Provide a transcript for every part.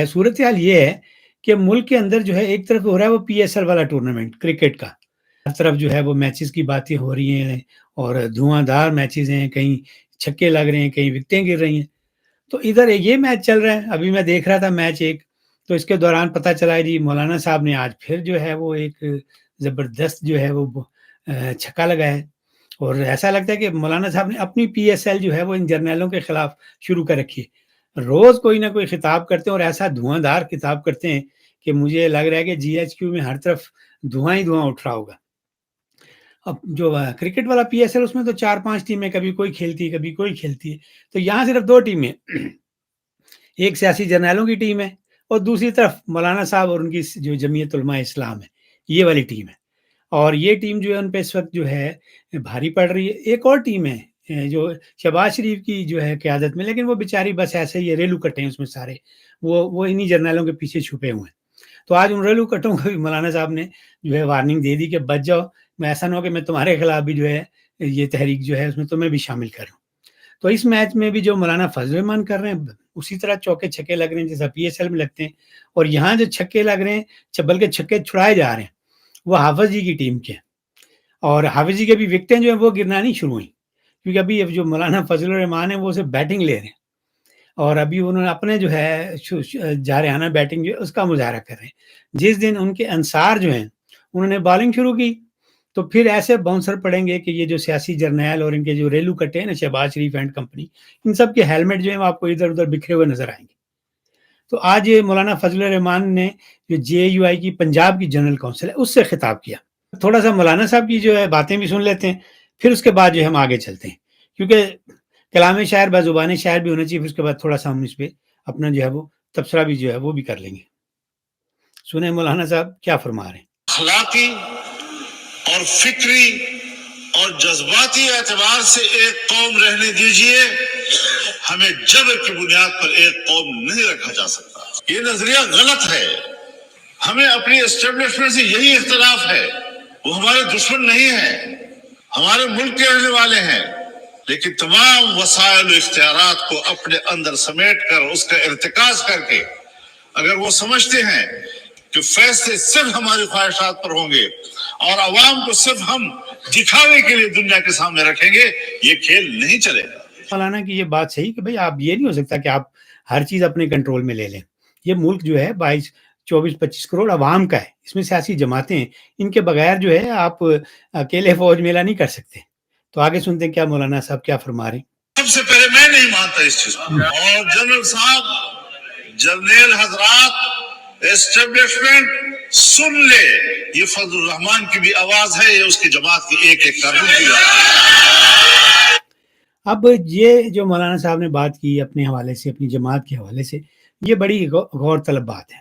صورتحال یہ ہے کہ ملک کے اندر جو ہے ایک طرف ہو رہا ہے وہ پی ایس ایل والا ٹورنامنٹ کرکٹ کا، ہر طرف جو ہے وہ میچز کی باتیں ہو رہی ہیں اور دھواں دھار میچز ہیں، کہیں چھکے لگ رہے ہیں، کہیں وکٹیں گر رہی ہیں۔ تو ادھر یہ میچ چل رہا ہے، ابھی میں دیکھ رہا تھا میچ ایک، تو اس کے دوران پتہ چلا جی مولانا صاحب نے آج پھر جو ہے وہ ایک زبردست جو ہے وہ چھکا لگایا ہے، اور ایسا لگتا ہے کہ مولانا صاحب نے اپنی پی ایس ایل جو ہے وہ ان جرنیلوں کے خلاف شروع کر رکھی ہے۔ روز کوئی نہ کوئی خطاب کرتے ہیں اور ایسا دھواں دھار خطاب کرتے ہیں کہ مجھے لگ رہا ہے کہ جی ایچ کیو میں ہر طرف دھواں ہی دھواں اٹھ رہا ہوگا۔ اب جو کرکٹ والا پی ایس ایل اس میں تو 4-5 ٹیمیں، کبھی کوئی کھیلتی ہے کبھی کوئی کھیلتی ہے، تو یہاں صرف 2 ٹیمیں، ایک سیاسی جرنیلوں کی ٹیم ہے اور دوسری طرف مولانا صاحب اور ان کی جو جمعیت علماء اسلام ہے، یہ والی ٹیم ہے، اور یہ ٹیم جو ہے ان پہ اس وقت جو ہے بھاری پڑ رہی ہے۔ ایک اور ٹیم ہے جو شہباز شریف کی جو ہے قیادت میں، لیکن وہ بیچاری بس ایسے ہی ریلو کٹے ہیں اس میں سارے، وہ انہی جرنیلوں کے پیچھے چھپے ہوئے ہیں۔ تو آج ان ریلو کٹوں کو بھی مولانا صاحب نے جو ہے وارننگ دے دی کہ بچ جاؤ، میں ایسا نہ ہو کہ میں تمہارے خلاف بھی جو ہے یہ تحریک جو ہے اس میں تمہیں بھی شامل کروں۔ تو اس میچ میں بھی جو مولانا فضل الرحمان کر رہے ہیں اسی طرح چوکے چھکے لگ رہے ہیں جیسا پی ایس ایل میں لگتے ہیں، اور یہاں جو چھکے لگ رہے ہیں بلکہ چھکے چھڑائے جا رہے ہیں وہ حافظ جی کی ٹیم کے ہیں، اور حافظ جی کے بھی وکٹیں جو ہیں وہ گرنا نہیں شروع ہوئیں، کیونکہ ابھی جو مولانا فضل الرحمان ہیں وہ صرف بیٹنگ لے رہے ہیں، اور ابھی انہوں نے اپنے جو ہے جارحانہ بیٹنگ جو ہے اس کا مظاہرہ کر رہے ہیں۔ جس دن ان کے انصار جو ہیں انہوں نے بالنگ شروع کی تو پھر ایسے باؤنسر پڑیں گے کہ یہ جو سیاسی جرنیل اور ان کے جو ریلو کٹے ہیں نا شہباز شریف اینڈ کمپنی، ان سب کے ہیلمٹ جو ہیں وہ آپ کو ادھر ادھر بکھرے ہوئے نظر آئیں گے۔ تو آج یہ مولانا فضل الرحمان نے جو جے یو آئی کی پنجاب کی جنرل کونسل ہے اس سے خطاب کیا۔ تھوڑا سا مولانا صاحب کی جو ہے باتیں بھی سن لیتے ہیں، پھر اس کے بعد جو ہے ہم آگے چلتے ہیں، کیونکہ کلام شاعر بزبان شاعر بھی ہونا چاہیے، پھر اس کے بعد تھوڑا سا ہم اس پہ اپنا جو ہے وہ تبصرہ بھی جو ہے وہ بھی کر لیں گے۔ سنیں مولانا صاحب کیا فرما رہے ہیں۔ اخلاقی اور فکری اور جذباتی اعتبار سے ایک قوم رہنے دیجئے، ہمیں جبر کی بنیاد پر ایک قوم نہیں رکھا جا سکتا۔ یہ نظریہ غلط ہے۔ ہمیں اپنی اسٹیبلشمنٹ سے یہی اختلاف ہے، وہ ہمارے دشمن نہیں ہیں، ہمارے ملک کے رہنے والے ہیں، لیکن تمام وسائل و اختیارات کو اپنے اندر سمیٹ کر اس کا ارتکاز کر کے اگر وہ سمجھتے ہیں کہ فیصلے صرف ہماری خواہشات پر ہوں گے اور عوام کو صرف ہم دکھاوے کے لیے دنیا کے سامنے رکھیں گے، یہ کھیل نہیں چلے گا۔ مولانا کی یہ بات صحیح کہ بھئی آپ یہ نہیں ہو سکتا کہ آپ ہر چیز اپنے کنٹرول میں لے لیں۔ یہ ملک جو ہے 22-24-25 کروڑ عوام کا ہے، اس میں سیاسی جماعتیں ہیں، ان کے بغیر جو ہے آپ اکیلے فوج میلہ نہیں کر سکتے۔ تو آگے سنتے ہیں کیا مولانا صاحب کیا فرما رہے ہیں۔ سب سے پہلے میں نہیں مانتا اس چیز کو، اور جنرل صاحب، جرنیل حضرات، اسٹیبلشمنٹ سن لے، یہ فضل الرحمان کی بھی آواز ہے، یہ اس کی جماعت کی ایک ایک کارکن کی آواز۔ اب یہ جو مولانا صاحب نے بات کی اپنے حوالے سے، اپنی جماعت کے حوالے سے، یہ بڑی غور طلب بات ہے۔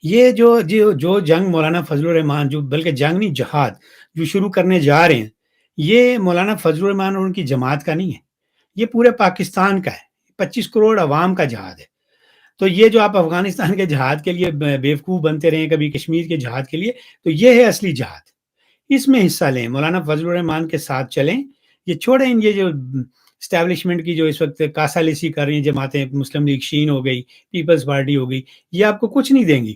یہ جو جنگ مولانا فضل الرحمان، جو بلکہ جنگ نہیں جہاد جو شروع کرنے جا رہے ہیں، یہ مولانا فضل الرحمان اور ان کی جماعت کا نہیں ہے، یہ پورے پاکستان کا ہے، 25 کروڑ عوام کا جہاد ہے۔ تو یہ جو آپ افغانستان کے جہاد کے لیے بیوقوف بنتے رہے، کبھی کشمیر کے جہاد کے لیے، تو یہ ہے اصلی جہاد، اس میں حصہ لیں، مولانا فضل الرحمان کے ساتھ چلیں، یہ چھوڑیں یہ جو اسٹیبلشمنٹ کی جو اس وقت کاسا لیسی کر رہی ہیں جماعتیں، مسلم لیگ شین ہو گئی، پیپلز پارٹی ہو گئی، یہ آپ کو کچھ نہیں دیں گی،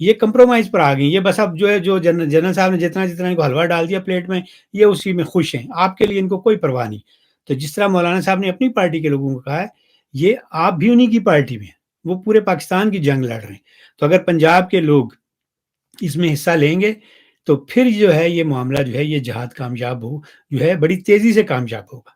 یہ کمپرومائز پر آ گئی، یہ بس اب جو ہے جو جنرل صاحب نے جتنا ان کو حلوہ ڈال دیا پلیٹ میں، یہ اسی میں خوش ہیں، آپ کے لیے ان کو کوئی پرواہ نہیں۔ تو جس طرح مولانا صاحب نے اپنی پارٹی کے لوگوں کو کہا ہے، یہ آپ بھی انہی کی پارٹی میں ہیں، وہ پورے پاکستان کی جنگ لڑ رہے ہیں، تو اگر پنجاب کے لوگ اس میں حصہ لیں گے تو پھر جو ہے یہ معاملہ جو ہے یہ جہاد کامیاب جو ہے بڑی تیزی سے کامیاب ہوگا۔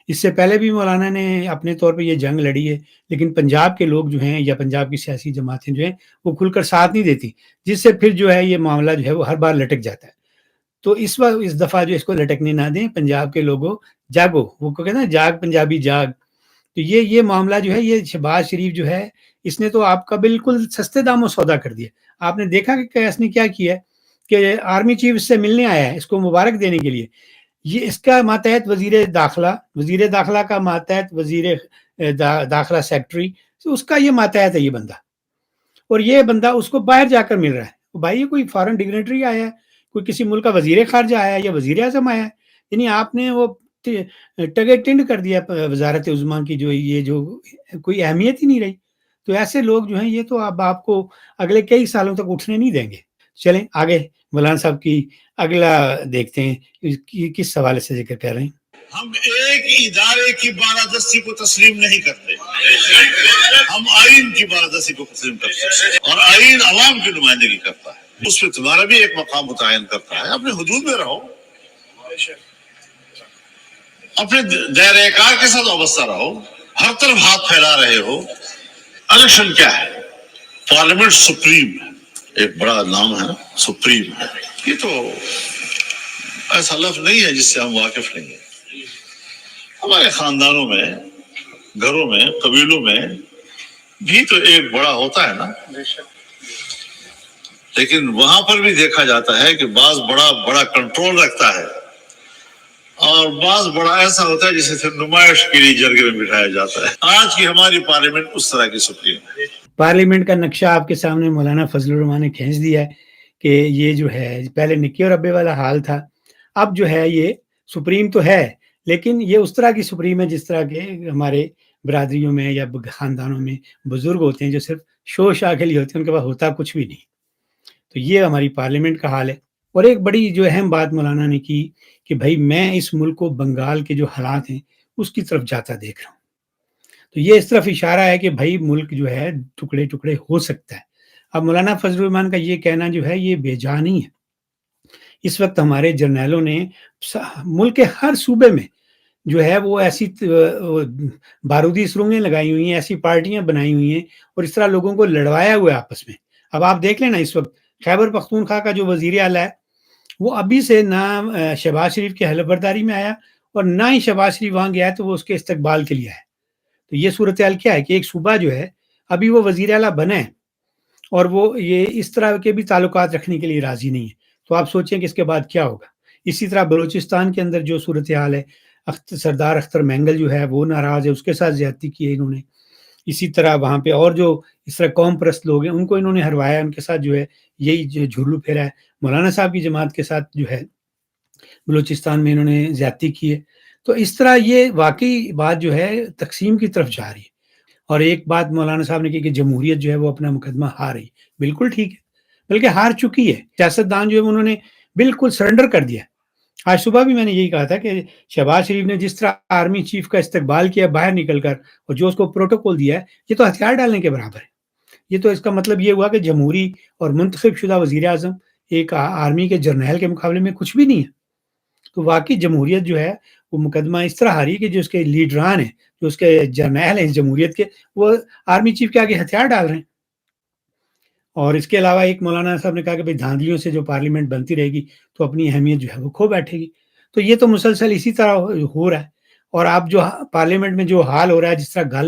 اس سے پہلے بھی مولانا نے اپنے طور پہ یہ جنگ لڑی ہے، لیکن پنجاب کے لوگ جو ہیں یا پنجاب کی سیاسی جماعتیں جو ہیں وہ کھل کر ساتھ نہیں دیتی، جس سے پھر جو ہے یہ معاملہ جو ہے وہ ہر بار لٹک جاتا ہے۔ تو اس دفعہ جو اس کو لٹکنے نہ دیں، پنجاب کے لوگوں جاگو، وہ کہتے ہیں نا جاگ پنجابی جاگ۔ تو یہ معاملہ جو ہے یہ شہباز شریف جو ہے اس نے تو آپ کا بالکل سستے داموں سودا کر دیا۔ آپ نے دیکھا کہ اس نے کیا کیا ہے کہ آرمی چیف اس سے ملنے آیا ہے اس کو مبارک دینے کے لیے، یہ اس کا ماتحت وزیر داخلہ کا ماتحت وزیر داخلہ سیکٹری، اس کا یہ ماتحت ہے یہ بندہ، اور یہ بندہ اس کو باہر جا کر مل رہا ہے۔ بھائی یہ کوئی فارن ڈگنیٹری آیا ہے، کوئی کسی ملک کا وزیر خارجہ آیا ہے یا وزیر اعظم آیا ہے، یعنی آپ نے وہ ٹگے ٹنڈ کر دیا وزارت عظمیٰ کی، جو یہ جو کوئی اہمیت ہی نہیں رہی۔ تو ایسے لوگ جو ہیں یہ تو اب آپ کو اگلے کئی سالوں تک اٹھنے نہیں دیں گے۔ چلیں آگے مولانا صاحب کی اگلا دیکھتے ہیں کس حوالے سے ذکر کر رہے ہیں۔ ہم ایک ادارے کی بالادستی کو تسلیم نہیں کرتے، ہم آئین کی بالادستی کو تسلیم کرتے ہیں، اور آئین عوام کی نمائندگی کرتا ہے، اس میں تمہارا بھی ایک مقام متعین کرتا ہے۔ اپنے حدود میں رہو، اپنے دائرۂ کار کے ساتھ وابستہ رہو، ہر طرف ہاتھ پھیلا رہے ہو۔ الیکشن کیا ہے؟ پارلیمنٹ سپریم ہے، ایک بڑا نام ہے نا، سپریم ہے۔ یہ تو ایسا لفظ نہیں ہے جس سے ہم واقف نہیں ہیں۔ ہمارے خاندانوں میں، گھروں میں، قبیلوں میں بھی تو ایک بڑا ہوتا ہے نا، لیکن وہاں پر بھی دیکھا جاتا ہے کہ بعض بڑا کنٹرول رکھتا ہے، اور بعض بڑا ایسا ہوتا ہے جسے پھر نمائش کے لیے جرگے میں بٹھایا جاتا ہے۔ آج کی ہماری پارلیمنٹ اس طرح کی سپریم ہے۔ پارلیمنٹ کا نقشہ آپ کے سامنے مولانا فضل الرحمان نے کھینچ دیا ہے کہ یہ جو ہے پہلے نکے اور ابے والا حال تھا، اب جو ہے یہ سپریم تو ہے، لیکن یہ اس طرح کی سپریم ہے جس طرح کے ہمارے برادریوں میں یا خاندانوں میں بزرگ ہوتے ہیں جو صرف شو شاہ کے لیے ہوتے ہیں، ان کے پاس ہوتا کچھ بھی نہیں۔ تو یہ ہماری پارلیمنٹ کا حال ہے۔ اور ایک بڑی جو اہم بات مولانا نے کی کہ بھائی میں اس ملک کو بنگال کے جو حالات ہیں اس کی طرف جاتا دیکھ رہا ہوں۔ تو یہ اس طرف اشارہ ہے کہ بھائی ملک جو ہے ٹکڑے ٹکڑے ہو سکتا ہے۔ اب مولانا فضل الرحمان کا یہ کہنا جو ہے یہ بے جا نہیں ہے۔ اس وقت ہمارے جرنیلوں نے ملک کے ہر صوبے میں جو ہے وہ ایسی بارودی سرنگیں لگائی ہوئی ہیں، ایسی پارٹیاں بنائی ہوئی ہیں اور اس طرح لوگوں کو لڑوایا ہوا ہے آپس میں۔ اب آپ دیکھ لیں نا، اس وقت خیبر پختونخوا کا جو وزیر اعلیٰ ہے وہ ابھی سے نہ شہباز شریف کی حلف برداری میں آیا اور نہ ہی شہباز شریف وہاں گیا تو وہ اس کے استقبال کے لیے آیا۔ تو یہ صورتحال کیا ہے کہ ایک صوبہ جو ہے ابھی وہ وزیر اعلیٰ بنا ہے اور وہ یہ اس طرح کے بھی تعلقات رکھنے کے لیے راضی نہیں ہے۔ تو آپ سوچیں کہ اس کے بعد کیا ہوگا۔ اسی طرح بلوچستان کے اندر جو صورتحال ہے، سردار اختر مینگل جو ہے وہ ناراض ہے، اس کے ساتھ زیادتی کی ہے انہوں نے۔ اسی طرح وہاں پہ اور جو اس طرح قوم پرست لوگ ہیں ان کو انہوں نے ہروایا، ان کے ساتھ جو ہے یہی جو جھولو پھیرا ہے۔ مولانا صاحب کی جماعت کے ساتھ جو ہے بلوچستان میں انہوں نے زیادتی کی ہے۔ تو اس طرح یہ واقعی بات جو ہے تقسیم کی طرف جا رہی ہے۔ اور ایک بات مولانا صاحب نے کی کہ جمہوریت جو ہے وہ اپنا مقدمہ ہار رہی، بالکل ٹھیک ہے، بلکہ ہار چکی ہے۔ سیاستدان جو ہے انہوں نے بالکل سرنڈر کر دیا۔ آج صبح بھی میں نے یہی کہا تھا کہ شہباز شریف نے جس طرح آرمی چیف کا استقبال کیا باہر نکل کر اور جو اس کو پروٹوکول دیا ہے، یہ تو ہتھیار ڈالنے کے برابر ہے۔ یہ تو اس کا مطلب یہ ہوا کہ جمہوری اور منتخب شدہ وزیر اعظم ایک آرمی کے جرنیل کے مقابلے میں کچھ بھی نہیں ہے۔ تو واقعی جمہوریت جو ہے وہ مقدمہ اس طرح ہاری کہ جو اس کے لیڈران ہیں، جو اس کے جرنیل ہیں جمہوریت کے، وہ آرمی چیف کے آگے ہتھیار ڈال رہے ہیں۔ اور اس کے علاوہ ایک مولانا صاحب نے کہا کہ بھائی دھاندلیوں سے جو پارلیمنٹ بنتی رہے گی تو اپنی اہمیت جو ہے وہ کھو بیٹھے گی۔ تو یہ تو مسلسل اسی طرح ہو رہا ہے۔ اور آپ جو پارلیمنٹ میں جو حال ہو رہا ہے، جس طرح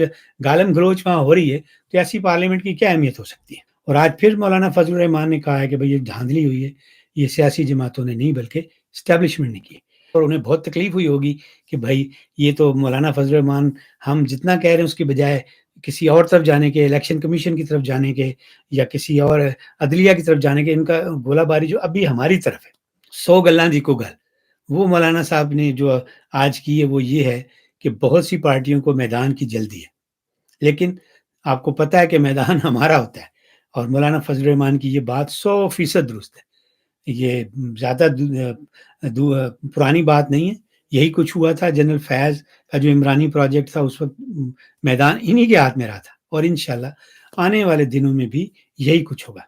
گالم گلوچ وہاں ہو رہی ہے، تو ایسی پارلیمنٹ کی کیا اہمیت ہو سکتی ہے۔ اور آج پھر مولانا فضل الرحمان نے کہا ہے کہ بھائی یہ دھاندلی ہوئی ہے، یہ سیاسی جماعتوں نے نہیں بلکہ اسٹیبلشمنٹ نے کی، اور انہیں بہت تکلیف ہوئی ہوگی کہ بھائی یہ تو مولانا فضل الرحمان ہم جتنا کہہ رہے ہیں اس کی بجائے کسی اور طرف جانے کے، الیکشن کمیشن کی طرف جانے کے یا کسی اور عدلیہ کی طرف جانے کے، ان کا گولہ باری جو ابھی ہماری طرف ہے، 100 گلاں دی کو گل، وہ مولانا صاحب نے جو آج کی ہے وہ یہ ہے کہ بہت سی پارٹیوں کو میدان کی جلدی ہے، لیکن آپ کو پتہ ہے کہ میدان ہمارا ہوتا ہے۔ اور مولانا فضل الرحمان کی یہ بات 100% درست ہے۔ یہ زیادہ پرانی بات نہیں ہے، یہی کچھ ہوا تھا۔ جنرل فیض کا جو عمرانی پروجیکٹ تھا اس وقت میدان انہی کے ہاتھ میں رہا تھا، اور انشاءاللہ آنے والے دنوں میں بھی یہی کچھ ہوگا۔